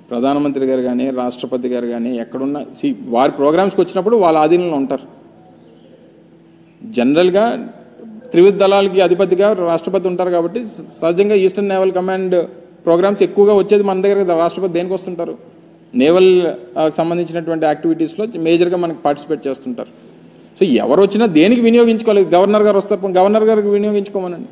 ప్రధానమంత్రి గారు కానీ రాష్ట్రపతి గారు కానీ ఎక్కడున్నా వారి ప్రోగ్రామ్స్కి వచ్చినప్పుడు వాళ్ళ ఆధీనంలో ఉంటారు. జనరల్గా త్రివిధ దళాలకి అధిపతిగా రాష్ట్రపతి ఉంటారు కాబట్టి సహజంగా ఈస్టర్న్ నేవల్ కమాండ్ ప్రోగ్రామ్స్ ఎక్కువగా వచ్చేది మన దగ్గర. రాష్ట్రపతి దేనికి వస్తుంటారు? నేవల్ సంబంధించినటువంటి యాక్టివిటీస్లో మేజర్గా మనకి పార్టిసిపేట్ చేస్తుంటారు. సో ఎవరు వచ్చినా దేనికి వినియోగించుకోవాలి? గవర్నర్ గారు వస్తారు, గవర్నర్ గారికి వినియోగించుకోమనండి.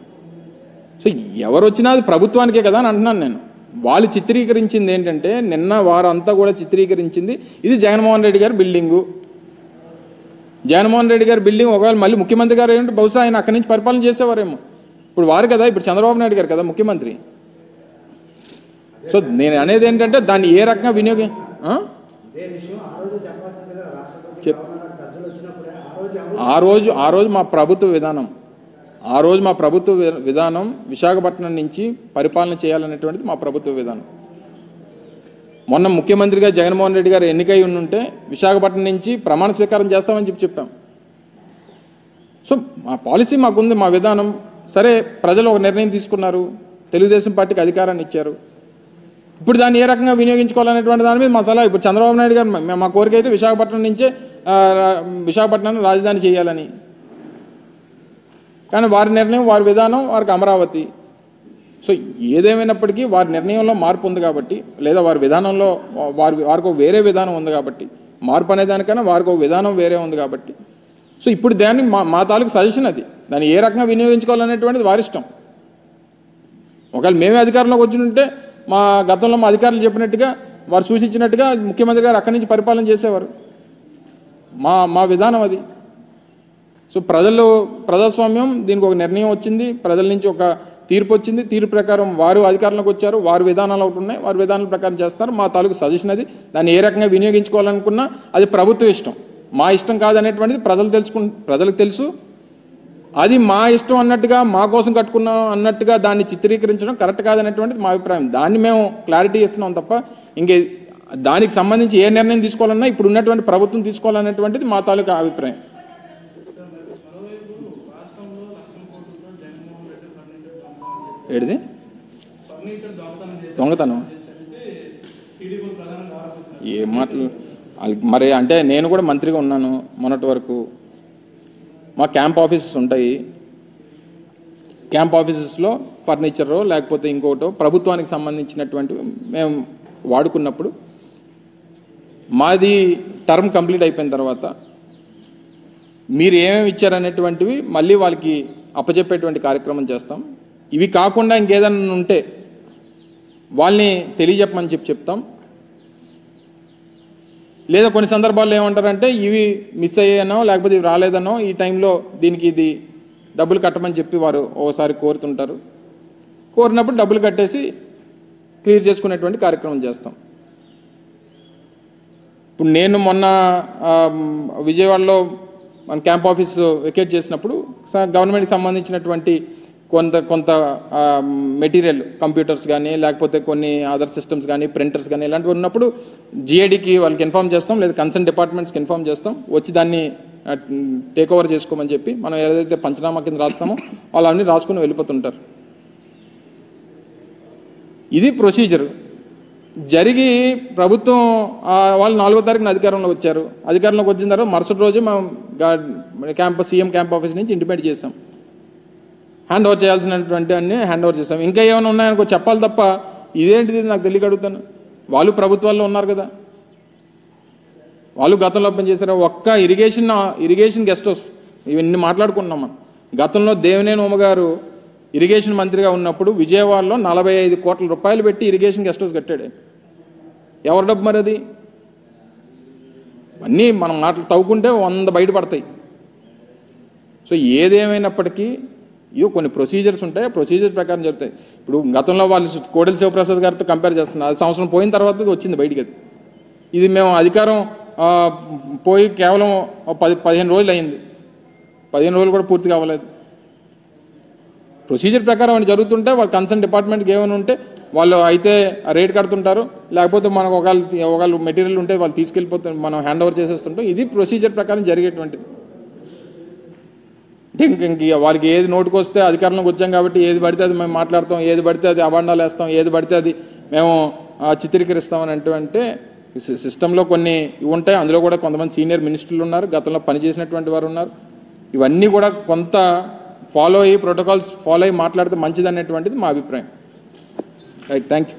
సో ఎవరు వచ్చినా అది ప్రభుత్వానికే కదా అని అంటున్నాను నేను. వాళ్ళు చిత్రీకరించింది ఏంటంటే, నిన్న వారంతా కూడా చిత్రీకరించింది ఇది జగన్మోహన్ రెడ్డి గారి బిల్డింగు. జగన్మోహన్ రెడ్డి గారి బిల్డింగ్ ఒకవేళ మళ్ళీ ముఖ్యమంత్రి గారు ఏంటంటే బహుశా ఆయన అక్కడి నుంచి పరిపాలన చేసేవారేమో. ఇప్పుడు వారు కదా, ఇప్పుడు చంద్రబాబు నాయుడు గారు కదా ముఖ్యమంత్రి. సో నేను అనేది ఏంటంటే దాన్ని ఏ రకంగా ఆ రోజు మా ప్రభుత్వ విధానం విశాఖపట్నం నుంచి పరిపాలన చేయాలనేటువంటిది మా ప్రభుత్వ విధానం. మొన్న ముఖ్యమంత్రిగా జగన్మోహన్ రెడ్డి గారు ఎన్నికై ఉంటే విశాఖపట్నం నుంచి ప్రమాణ స్వీకారం చేస్తామని చెప్పాం. సో మా పాలసీ మాకుంది, మా విధానం. సరే, ప్రజలు ఒక నిర్ణయం తీసుకున్నారు, తెలుగుదేశం పార్టీకి అధికారాన్ని ఇచ్చారు. ఇప్పుడు దాన్ని ఏ రకంగా వినియోగించుకోవాలనేటువంటి దాని మీద మా సలహా. ఇప్పుడు చంద్రబాబు నాయుడు గారు మా కోరిక అయితే విశాఖపట్నం నుంచే విశాఖపట్నాన్ని రాజధాని చేయాలని. కానీ వారి నిర్ణయం, వారి విధానం, వారికి అమరావతి. సో ఏదేమైనప్పటికీ వారి నిర్ణయంలో మార్పు ఉంది కాబట్టి, లేదా వారి విధానంలో వారికి ఒక వేరే విధానం ఉంది కాబట్టి, మార్పు అనే దానికన్నా వారికి ఒక విధానం వేరే ఉంది కాబట్టి, సో ఇప్పుడు దాన్ని మా తాలూకు సజెషన్ అది. దాన్ని ఏ రకంగా వినియోగించుకోవాలనేటువంటిది వారిష్టం. ఒకవేళ మేమే అధికారంలోకి వచ్చింటే మా గతంలో మా అధికారులు చెప్పినట్టుగా, వారు సూచించినట్టుగా ముఖ్యమంత్రి గారు అక్కడి నుంచి పరిపాలన చేసేవారు. మా విధానం అది. సో ప్రజాస్వామ్యం, దీనికి ఒక నిర్ణయం వచ్చింది, ప్రజల నుంచి ఒక తీర్పు వచ్చింది, తీర్పు ప్రకారం వారు అధికారంలోకి వచ్చారు, వారి విధానాలు ఒకటి ఉన్నాయి, వారి విధానాల ప్రకారం చేస్తారు. మా తాలూకు సజెషన్ అది. దాన్ని ఏ రకంగా వినియోగించుకోవాలనుకున్నా అది ప్రభుత్వ ఇష్టం, మా ఇష్టం కాదనేటువంటిది ప్రజలకు తెలుసు. అది మా ఇష్టం అన్నట్టుగా, మా కోసం కట్టుకున్నాం అన్నట్టుగా దాన్ని చిత్రీకరించడం కరెక్ట్ కాదనేటువంటిది మా అభిప్రాయం. దాన్ని మేము క్లారిటీ ఇస్తున్నాం తప్ప ఇంకే దానికి సంబంధించి ఏ నిర్ణయం తీసుకోవాలన్నా ఇప్పుడు ఉన్నటువంటి ప్రభుత్వం తీసుకోవాలనేటువంటిది మా తాలూకా అభిప్రాయం. ఏడిది దొంగతనం ఏ మాటలు మరి. అంటే నేను కూడా మంత్రిగా ఉన్నాను మొన్నటి వరకు. మా క్యాంప్ ఆఫీసెస్ ఉంటాయి. క్యాంప్ ఆఫీసెస్లో ఫర్నిచరో లేకపోతే ఇంకోటో ప్రభుత్వానికి సంబంధించినటువంటివి మేము వాడుకున్నప్పుడు మాది టర్మ్ కంప్లీట్ అయిపోయిన తర్వాత మీరు ఏమేమి ఇచ్చారనేటువంటివి మళ్ళీ వాళ్ళకి అప్పచెప్పేటువంటి కార్యక్రమం చేస్తాం. ఇవి కాకుండా ఇంకేదైనా ఉంటే వాళ్ళని తెలియజెప్పమని చెప్తాం. లేదా కొన్ని సందర్భాల్లో ఏమంటారంటే ఇవి మిస్ అయ్యానో లేకపోతే ఇవి రాలేదనో, ఈ టైంలో దీనికి ఇది డబ్బులు కట్టమని చెప్పి వారు ఓసారి కోరుతుంటారు. కోరినప్పుడు డబ్బులు కట్టేసి క్లియర్ చేసుకునేటువంటి కార్యక్రమం చేస్తాం. ఇప్పుడు నేను మొన్న విజయవాడలో మన క్యాంప్ ఆఫీస్ వెకేట్ చేసినప్పుడు గవర్నమెంట్కి సంబంధించినటువంటి కొంత మెటీరియల్, కంప్యూటర్స్ కానీ లేకపోతే కొన్ని అదర్ సిస్టమ్స్ కానీ ప్రింటర్స్ కానీ ఇలాంటివి ఉన్నప్పుడు జిఐడికి వాళ్ళకి ఇన్ఫార్మ్ చేస్తాం, లేదా కన్సర్న్ డిపార్ట్మెంట్స్కి ఇన్ఫార్మ్ చేస్తాం, వచ్చి దాన్ని టేక్ ఓవర్ చేసుకోమని చెప్పి మనం ఏదైతే పంచనామా కింద రాస్తామో వాళ్ళు అన్నీ రాసుకుని వెళ్ళిపోతుంటారు. ఇది ప్రొసీజర్ జరిగి ప్రభుత్వం వాళ్ళు 4వ తారీఖున అధికారంలోకి వచ్చారు. అధికారంలోకి వచ్చిన తర్వాత మరుసటి రోజే మనం సీఎం క్యాంప్ ఆఫీస్ నుంచి ఇంటిమేట్ చేసాం, హ్యాండ్ ఓవర్ చేయాల్సినటువంటి అన్నీ హ్యాండ్ ఓవర్ చేస్తాం. ఇంకా ఏమైనా ఉన్నాయనుకో చెప్పాలి తప్ప ఇదేంటిది నాకు తెలియక అడుగుతాను. వాళ్ళు ప్రభుత్వాల్లో ఉన్నారు కదా, వాళ్ళు గతంలో పనిచేశారు. ఒక్క ఇరిగేషన్ గెస్ట్ హౌస్ ఇవన్నీ మాట్లాడుకుంటున్నాం మనం. గతంలో దేవినేని ఉమ గారు ఇరిగేషన్ మంత్రిగా ఉన్నప్పుడు విజయవాడలో 45 కోట్ల రూపాయలు పెట్టి ఇరిగేషన్ గెస్ట్ హౌస్ కట్టాడు. ఎవరి డబ్బు మరి అది? అన్నీ మనం మాటలు తవ్వుకుంటే 100 బయటపడతాయి. సో ఏదేమైనప్పటికీ ఇవి కొన్ని ప్రొసీజర్స్ ఉంటాయి, ప్రొసీజర్ ప్రకారం జరుగుతాయి. ఇప్పుడు గతంలో వాళ్ళు కోడెల శివప్రసాద్ గారితో కంపేర్ చేస్తున్నారు. అది సంవత్సరం పోయిన తర్వాత వచ్చింది బయటికి. ఇది మేము అధికారం పోయి కేవలం 15 రోజులు అయింది. 15 రోజులు కూడా పూర్తి కావలేదు. ప్రొసీజర్ ప్రకారం అని జరుగుతుంటే వాళ్ళు కన్సర్న్ డిపార్ట్మెంట్కి ఏమైనా ఉంటే వాళ్ళు అయితే రేట్ కడుతుంటారు, లేకపోతే మనకు ఒకవేళ మెటీరియల్ ఉంటే వాళ్ళు తీసుకెళ్ళిపోతాం, మనం హ్యాండ్ ఓవర్ చేసేస్తుంటాం. ఇది ప్రొసీజర్ ప్రకారం జరిగేటువంటిది. ఇంక వాళ్ళకి ఏది నోటుకు వస్తే అధికారంలోకి వచ్చాం కాబట్టి ఏది పడితే అది మేము మాట్లాడతాం, ఏది పడితే అది అవాండాలు వేస్తాం, ఏది పడితే అది మేము చిత్రీకరిస్తామని అంటే సిస్టంలో కొన్ని ఉంటాయి. అందులో కూడా కొంతమంది సీనియర్ మినిస్టర్లు ఉన్నారు, గతంలో పనిచేసినటువంటి వారు ఉన్నారు. ఇవన్నీ కూడా కొంత ఫాలో అయ్యి ప్రోటోకాల్స్ ఫాలో అయ్యి మాట్లాడితే మంచిది అనేటువంటిది మా అభిప్రాయం. Right, thank you.